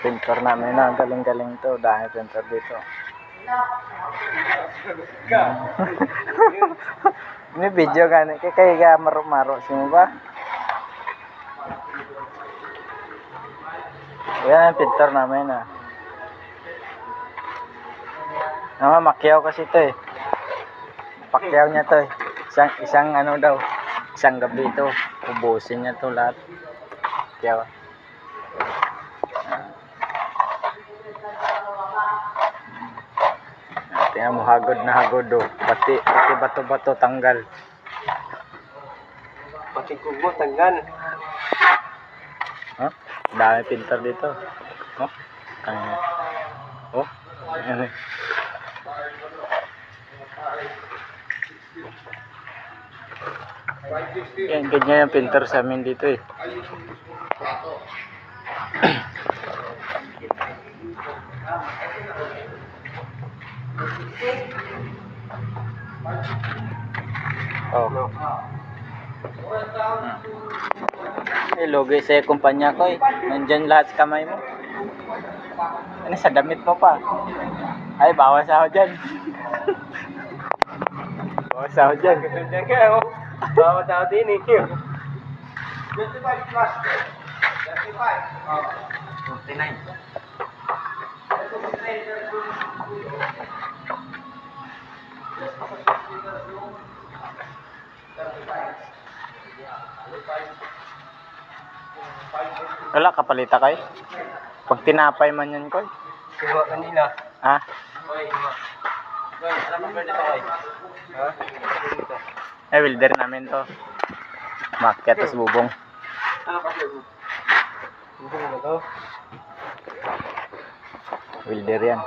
Pintor namin na, galing-galing to. Dahil pintor dito. Ini video kan, kayak maruk-maruk sih ba? Yan ang pintor namin ah. Nama Macquiao kasi ito eh. Pacquiao niya to eh. Isang ano daw, isang gabi ito. Ubusin niya to lahat. Pacquiao. Tingnan mo, hagod na hagod do. Pati bato-bato tanggal. Pati kubo tanggal. Huh? Dami pintor dito. Oh, oh, ano? Yan, ganyan yung pintor sa amin dito eh. Oh. Logi sa kumpanya ko eh. Nandyan lahat sa kamay mo. Ano sa damit mo pa? Ay, bawas ako dyan. Bawas ako dyan. Ganda ka oh. Bawat ako din eh. 25 plus. 25. Oh. 49. Wala, kapalita kayo. Pag tinapay man yan ko. Kuha kanila. Ha? Hoy, kuha. Hoy, alam mo ba dito ay? Ha? Eh, welder namin to. Makyat tas bubong. Ano pa siya? Bubong mo to? Welder yan.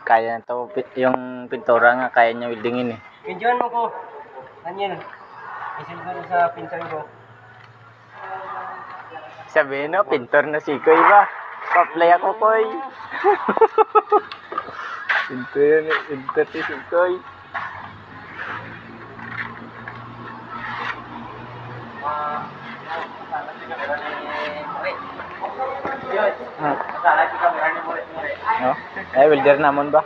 Kaya na to, yung pintura nga, kaya niya weldingin eh. Medyoan mo ko. Ganyan. Isilver sa pinsan ko. Sabihin no, pintor na si Koy ba? Pa-play ako, Koy. Pintor si Koy. No? Eh, welder naman ba?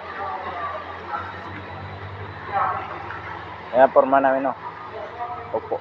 Ayan, forma namin, no? Opo.